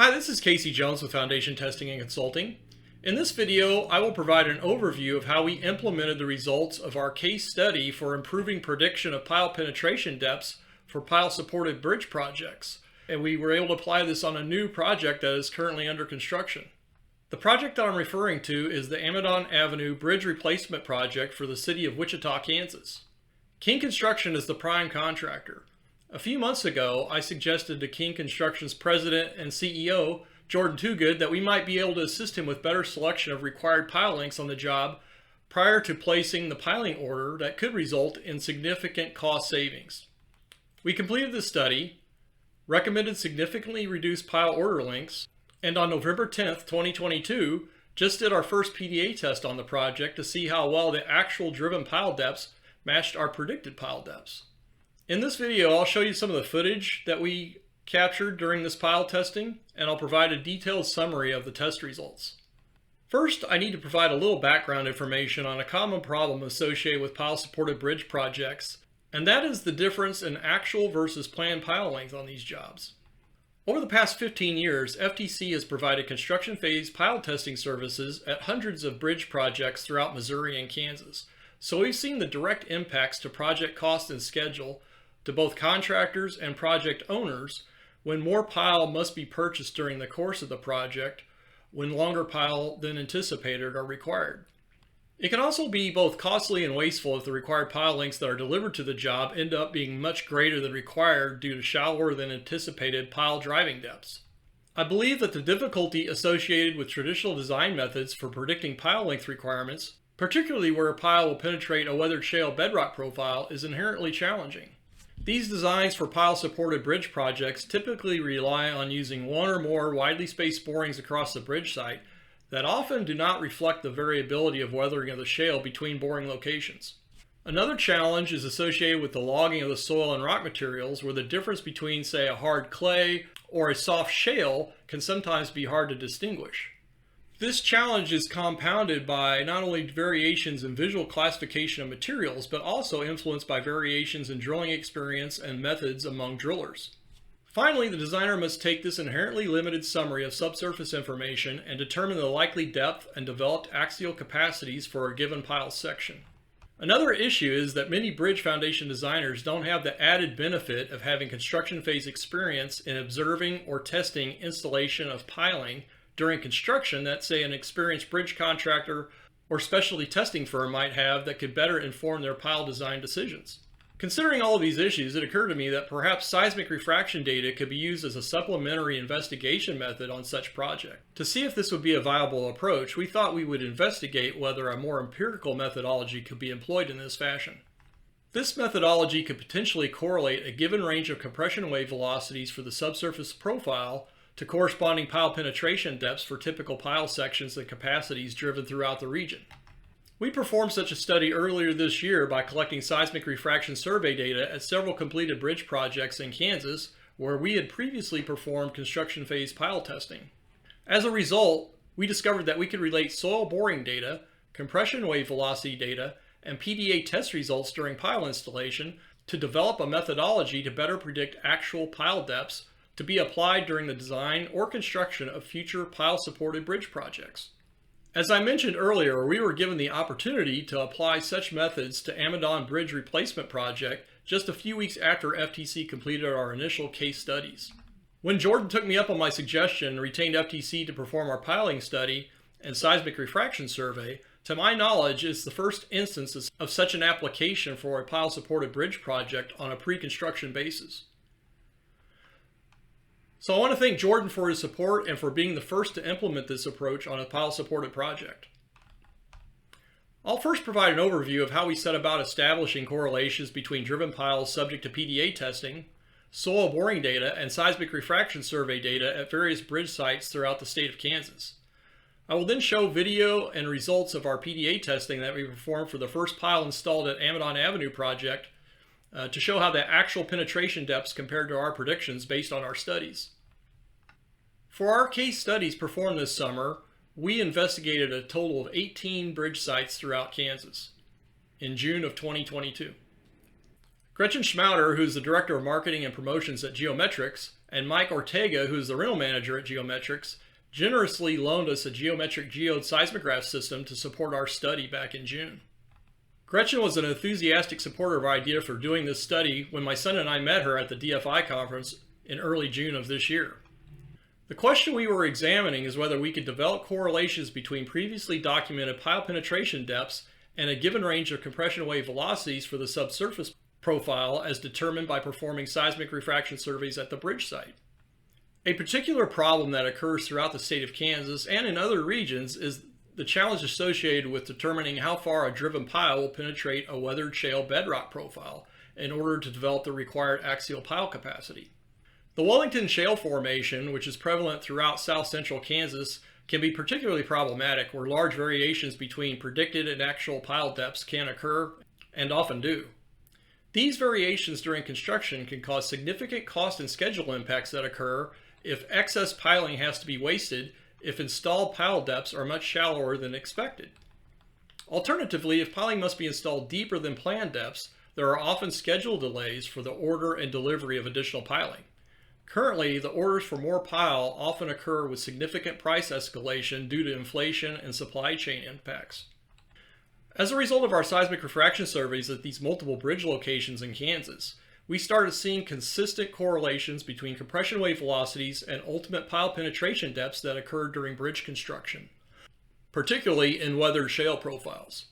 Hi, this is Casey Jones with Foundation Testing and Consulting. In this video, I will provide an overview of how we implemented the results of our case study for improving prediction of pile penetration depths for pile-supported bridge projects. And we were able to apply this on a new project that is currently under construction. The project that I'm referring to is the Amidon Avenue Bridge Replacement Project for the city of Wichita, Kansas. King Construction is the prime contractor. A few months ago, I suggested to King Construction's president and CEO, Jordan Toogood, that we might be able to assist him with better selection of required pile lengths on the job prior to placing the piling order that could result in significant cost savings. We completed the study, recommended significantly reduced pile order lengths, and on November 10th, 2022, just did our first PDA test on the project to see how well the actual driven pile depths matched our predicted pile depths. In this video, I'll show you some of the footage that we captured during this pile testing, and I'll provide a detailed summary of the test results. First, I need to provide a little background information on a common problem associated with pile-supported bridge projects, and that is the difference in actual versus planned pile length on these jobs. Over the past 15 years, FTC has provided construction phase pile testing services at hundreds of bridge projects throughout Missouri and Kansas. So we've seen the direct impacts to project cost and schedule to both contractors and project owners when more pile must be purchased during the course of the project, when longer pile than anticipated are required. It can also be both costly and wasteful if the required pile lengths that are delivered to the job end up being much greater than required due to shallower than anticipated pile driving depths. I believe that the difficulty associated with traditional design methods for predicting pile length requirements, particularly where a pile will penetrate a weathered shale bedrock profile, is inherently challenging. These designs for pile-supported bridge projects typically rely on using one or more widely spaced borings across the bridge site that often do not reflect the variability of weathering of the shale between boring locations. Another challenge is associated with the logging of the soil and rock materials, where the difference between, say, a hard clay or a soft shale can sometimes be hard to distinguish. This challenge is compounded by not only variations in visual classification of materials, but also influenced by variations in drilling experience and methods among drillers. Finally, the designer must take this inherently limited summary of subsurface information and determine the likely depth and developed axial capacities for a given pile section. Another issue is that many bridge foundation designers don't have the added benefit of having construction phase experience in observing or testing installation of piling during construction that, say, an experienced bridge contractor or specialty testing firm might have that could better inform their pile design decisions. Considering all of these issues, it occurred to me that perhaps seismic refraction data could be used as a supplementary investigation method on such project. To see if this would be a viable approach, we thought we would investigate whether a more empirical methodology could be employed in this fashion. This methodology could potentially correlate a given range of compression wave velocities for the subsurface profile to corresponding pile penetration depths for typical pile sections and capacities driven throughout the region. We performed such a study earlier this year by collecting seismic refraction survey data at several completed bridge projects in Kansas, where we had previously performed construction phase pile testing. As a result, we discovered that we could relate soil boring data, compression wave velocity data, and PDA test results during pile installation to develop a methodology to better predict actual pile depths to be applied during the design or construction of future pile-supported bridge projects. As I mentioned earlier, we were given the opportunity to apply such methods to Amidon Bridge Replacement Project just a few weeks after FTC completed our initial case studies. When Jordan took me up on my suggestion and retained FTC to perform our piling study and seismic refraction survey, to my knowledge, it's the first instance of such an application for a pile-supported bridge project on a pre-construction basis. So I want to thank Jordan for his support and for being the first to implement this approach on a pile-supported project. I'll first provide an overview of how we set about establishing correlations between driven piles subject to PDA testing, soil boring data, and seismic refraction survey data at various bridge sites throughout the state of Kansas. I will then show video and results of our PDA testing that we performed for the first pile installed at Amidon Avenue project to show how the actual penetration depths compared to our predictions based on our studies. For our case studies performed this summer, we investigated a total of 18 bridge sites throughout Kansas in June of 2022. Gretchen Schmouter, who's the Director of Marketing and Promotions at Geometrics, and Mike Ortega, who's the rental manager at Geometrics, generously loaned us a geometric geode seismograph system to support our study back in June. Gretchen was an enthusiastic supporter of our idea for doing this study when my son and I met her at the DFI conference in early June of this year. The question we were examining is whether we could develop correlations between previously documented pile penetration depths and a given range of compression wave velocities for the subsurface profile as determined by performing seismic refraction surveys at the bridge site. A particular problem that occurs throughout the state of Kansas and in other regions is the challenge associated with determining how far a driven pile will penetrate a weathered shale bedrock profile in order to develop the required axial pile capacity. The Wellington Shale formation, which is prevalent throughout south central Kansas, can be particularly problematic where large variations between predicted and actual pile depths can occur and often do. These variations during construction can cause significant cost and schedule impacts that occur if excess piling has to be wasted if installed pile depths are much shallower than expected. Alternatively, if piling must be installed deeper than planned depths, there are often schedule delays for the order and delivery of additional piling. Currently, the orders for more pile often occur with significant price escalation due to inflation and supply chain impacts. As a result of our seismic refraction surveys at these multiple bridge locations in Kansas, we started seeing consistent correlations between compression wave velocities and ultimate pile penetration depths that occurred during bridge construction, particularly in weathered shale profiles.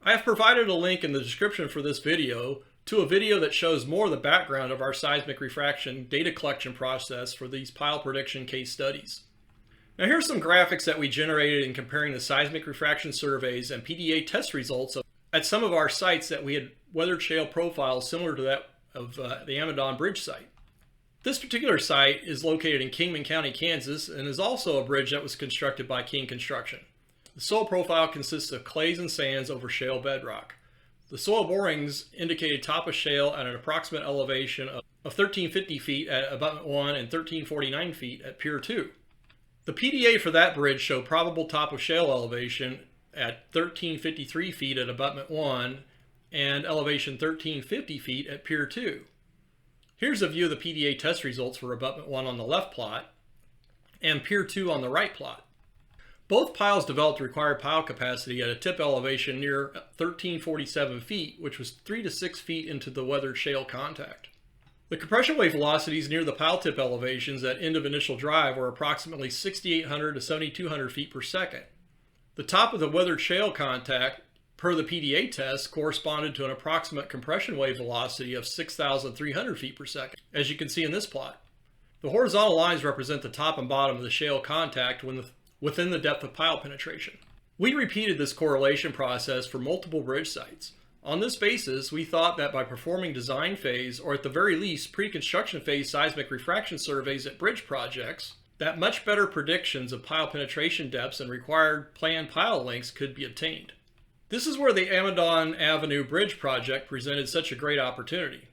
I have provided a link in the description for this video to a video that shows more of the background of our seismic refraction data collection process for these pile prediction case studies. Now here's some graphics that we generated in comparing the seismic refraction surveys and PDA test results at some of our sites that we had weathered shale profiles similar to that of the Amidon Bridge site. This particular site is located in Kingman County, Kansas, and is also a bridge that was constructed by King Construction. The soil profile consists of clays and sands over shale bedrock. The soil borings indicated top of shale at an approximate elevation of 1,350 feet at abutment 1 and 1,349 feet at Pier 2. The PDA for that bridge showed probable top of shale elevation at 1,353 feet at abutment 1 and elevation 1,350 feet at Pier 2. Here's a view of the PDA test results for abutment 1 on the left plot and Pier 2 on the right plot. Both piles developed required pile capacity at a tip elevation near 1,347 feet, which was 3 to 6 feet into the weathered shale contact. The compression wave velocities near the pile tip elevations at end of initial drive were approximately 6,800 to 7,200 feet per second. The top of the weathered shale contact, per the PDA test, corresponded to an approximate compression wave velocity of 6,300 feet per second, as you can see in this plot. The horizontal lines represent the top and bottom of the shale contact within the depth of pile penetration. We repeated this correlation process for multiple bridge sites. On this basis, we thought that by performing design phase, or at the very least pre-construction phase seismic refraction surveys at bridge projects, that much better predictions of pile penetration depths and required planned pile lengths could be obtained. This is where the Amidon Avenue Bridge project presented such a great opportunity.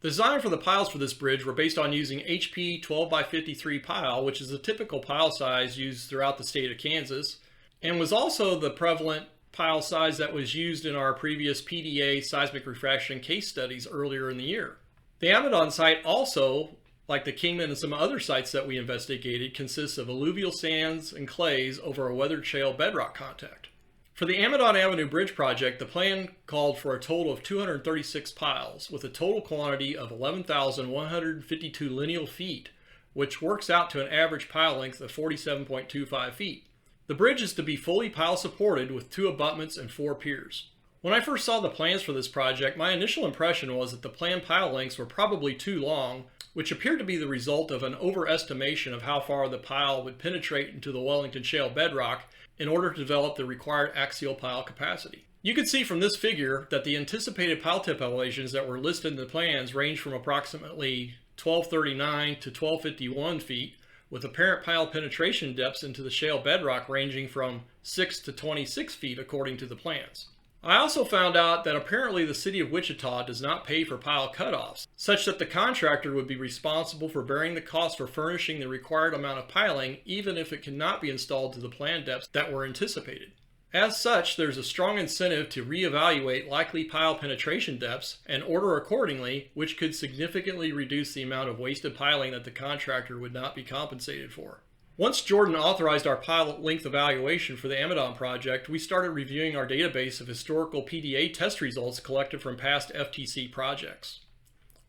The design for the piles for this bridge were based on using HP 12x53 pile, which is a typical pile size used throughout the state of Kansas, and was also the prevalent pile size that was used in our previous PDA seismic refraction case studies earlier in the year. The Amidon site also, like the Kingman and some other sites that we investigated, consists of alluvial sands and clays over a weathered shale bedrock contact. For the Amidon Avenue Bridge project, the plan called for a total of 236 piles with a total quantity of 11,152 lineal feet, which works out to an average pile length of 47.25 feet. The bridge is to be fully pile supported with 2 abutments and 4 piers. When I first saw the plans for this project, my initial impression was that the planned pile lengths were probably too long, which appeared to be the result of an overestimation of how far the pile would penetrate into the Wellington Shale bedrock in order to develop the required axial pile capacity. You can see from this figure that the anticipated pile tip elevations that were listed in the plans range from approximately 1,239 to 1,251 feet, with apparent pile penetration depths into the shale bedrock ranging from 6 to 26 feet according to the plans. I also found out that apparently the city of Wichita does not pay for pile cutoffs, such that the contractor would be responsible for bearing the cost for furnishing the required amount of piling even if it cannot be installed to the planned depths that were anticipated. As such, there's a strong incentive to reevaluate likely pile penetration depths and order accordingly, which could significantly reduce the amount of wasted piling that the contractor would not be compensated for. Once Jordan authorized our pile length evaluation for the Amidon project, we started reviewing our database of historical PDA test results collected from past FTC projects.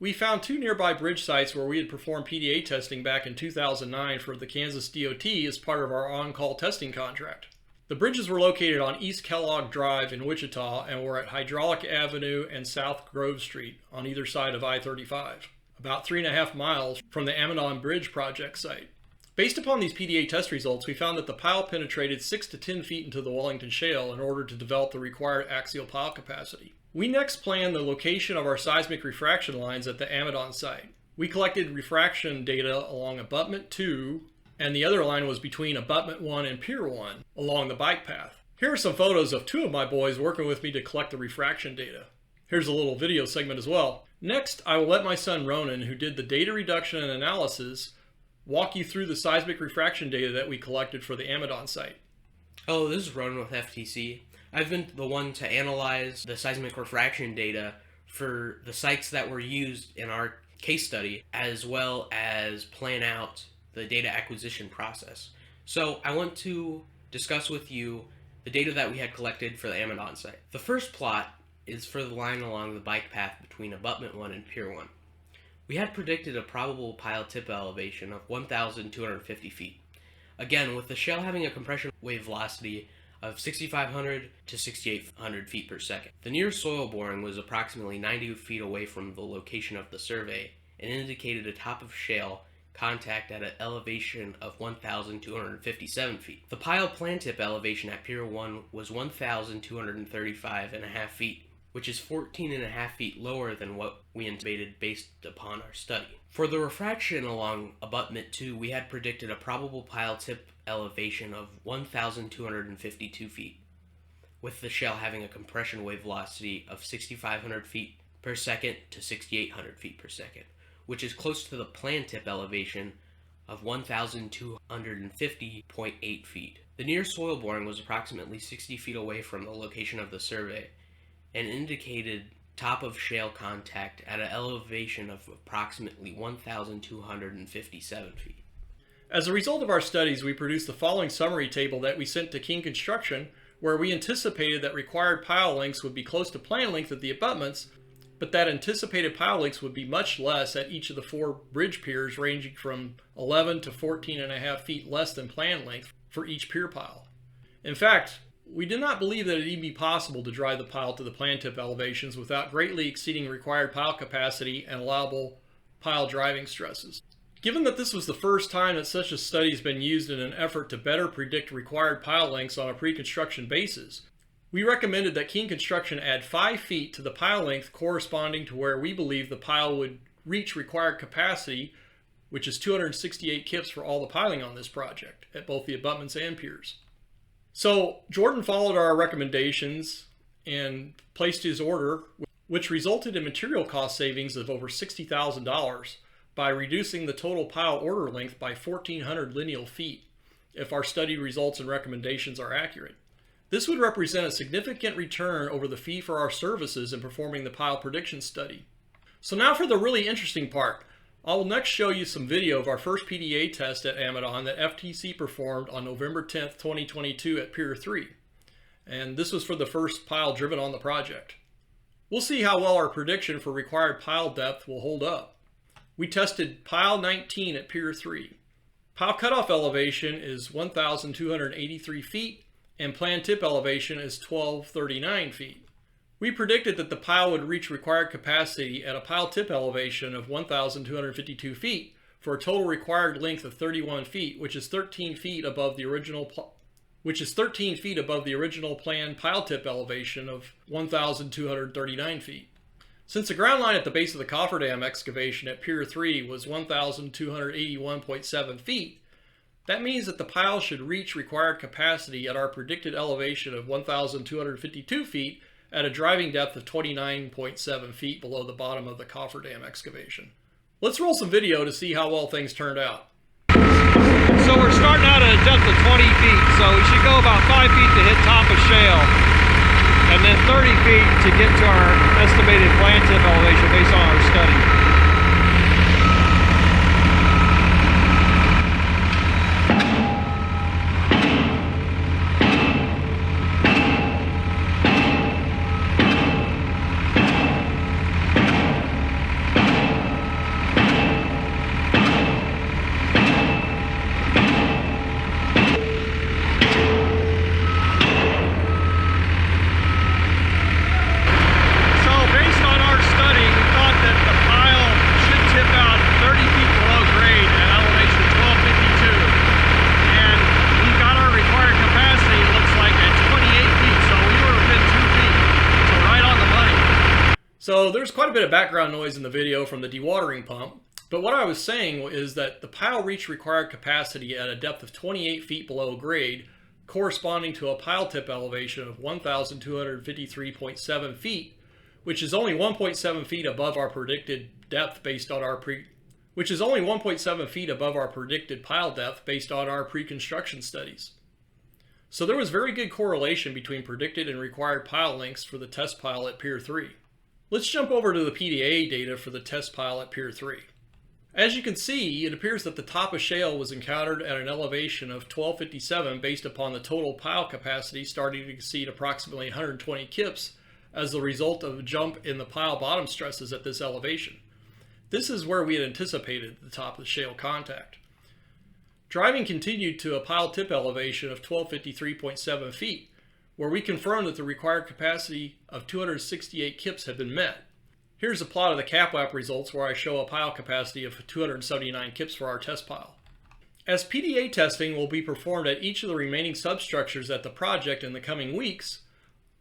We found 2 nearby bridge sites where we had performed PDA testing back in 2009 for the Kansas DOT as part of our on-call testing contract. The bridges were located on East Kellogg Drive in Wichita and were at Hydraulic Avenue and South Grove Street on either side of I-35, about 3.5 miles from the Amidon Bridge project site. Based upon these PDA test results, we found that the pile penetrated 6 to 10 feet into the Wellington Shale in order to develop the required axial pile capacity. We next planned the location of our seismic refraction lines at the Amidon site. We collected refraction data along abutment 2, and the other line was between abutment 1 and Pier 1 along the bike path. Here are some photos of 2 of my boys working with me to collect the refraction data. Here's a little video segment as well. Next, I will let my son Ronan, who did the data reduction and analysis, walk you through the seismic refraction data that we collected for the Amidon site. Hello, this is Ronan with FTC. I've been the one to analyze the seismic refraction data for the sites that were used in our case study, as well as plan out the data acquisition process. So I want to discuss with you the data that we had collected for the Amidon site. The first plot is for the line along the bike path between abutment 1 and Pier 1. We had predicted a probable pile tip elevation of 1,250 feet. Again, with the shale having a compression wave velocity of 6,500 to 6,800 feet per second. The nearest soil boring was approximately 90 feet away from the location of the survey and indicated a top of shale contact at an elevation of 1,257 feet. The pile plan tip elevation at Pier 1 was 1,235.5 feet, which is 14.5 feet lower than what we anticipated based upon our study. For the refraction along abutment 2, we had predicted a probable pile tip elevation of 1,252 feet, with the shale having a compression wave velocity of 6,500 feet per second to 6,800 feet per second, which is close to the plan tip elevation of 1,250.8 feet. The nearest soil boring was approximately 60 feet away from the location of the survey and indicated top of shale contact at an elevation of approximately 1,257 feet. As a result of our studies, we produced the following summary table that we sent to King Construction, where we anticipated that required pile lengths would be close to plan length at the abutments, but that anticipated pile lengths would be much less at each of the 4 bridge piers, ranging from 11 to 14.5 feet less than plan length for each pier pile. In fact, we did not believe that it would even be possible to drive the pile to the plan tip elevations without greatly exceeding required pile capacity and allowable pile driving stresses. Given that this was the first time that such a study has been used in an effort to better predict required pile lengths on a pre-construction basis, we recommended that King Construction add 5 feet to the pile length corresponding to where we believe the pile would reach required capacity, which is 268 kips for all the piling on this project at both the abutments and piers. So Jordan followed our recommendations and placed his order, which resulted in material cost savings of over $60,000 by reducing the total pile order length by 1,400 lineal feet if our study results and recommendations are accurate. This would represent a significant return over the fee for our services in performing the pile prediction study. So now for the really interesting part. I will next show you some video of our first PDA test at Amidon that FTC performed on November 10th, 2022 at Pier 3. And this was for the first pile driven on the project. We'll see how well our prediction for required pile depth will hold up. We tested pile 19 at Pier 3. Pile cutoff elevation is 1,283 feet and plan tip elevation is 1,239 feet. We predicted that the pile would reach required capacity at a pile tip elevation of 1,252 feet for a total required length of 31 feet, which is 13 feet above the original planned pile tip elevation of 1,239 feet. Since the ground line at the base of the cofferdam excavation at Pier 3 was 1,281.7 feet, that means that the pile should reach required capacity at our predicted elevation of 1,252 feet at a driving depth of 29.7 feet below the bottom of the cofferdam excavation. Let's roll some video to see how well things turned out. So we're starting out at a depth of 20 feet. so we should go about 5 feet to hit top of shale, and then 30 feet to get to our estimated plant tip elevation based on our study. So there's quite a bit of background noise in the video from the dewatering pump, but what I was saying is that the pile reached required capacity at a depth of 28 feet below grade, corresponding to a pile tip elevation of 1,253.7 feet, which is only 1.7 feet above our predicted depth based on our predicted pile depth based on our pre-construction studies. So there was very good correlation between predicted and required pile lengths for the test pile at Pier 3. Let's jump over to the PDA data for the test pile at Pier 3. As you can see, it appears that the top of shale was encountered at an elevation of 1257 based upon the total pile capacity starting to exceed approximately 120 kips as the result of a jump in the pile bottom stresses at this elevation. This is where we had anticipated the top of the shale contact. Driving continued to a pile tip elevation of 1253.7 feet, where we confirmed that the required capacity of 268 kips had been met. Here's a plot of the CapWAP results where I show a pile capacity of 279 kips for our test pile. As PDA testing will be performed at each of the remaining substructures at the project in the coming weeks,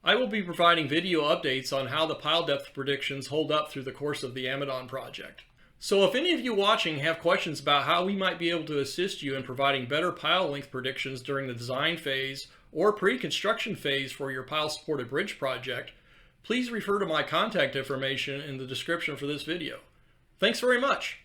I will be providing video updates on how the pile depth predictions hold up through the course of the Amidon project. So if any of you watching have questions about how we might be able to assist you in providing better pile length predictions during the design phase or pre-construction phase for your pile supported bridge project, please refer to my contact information in the description for this video. Thanks very much.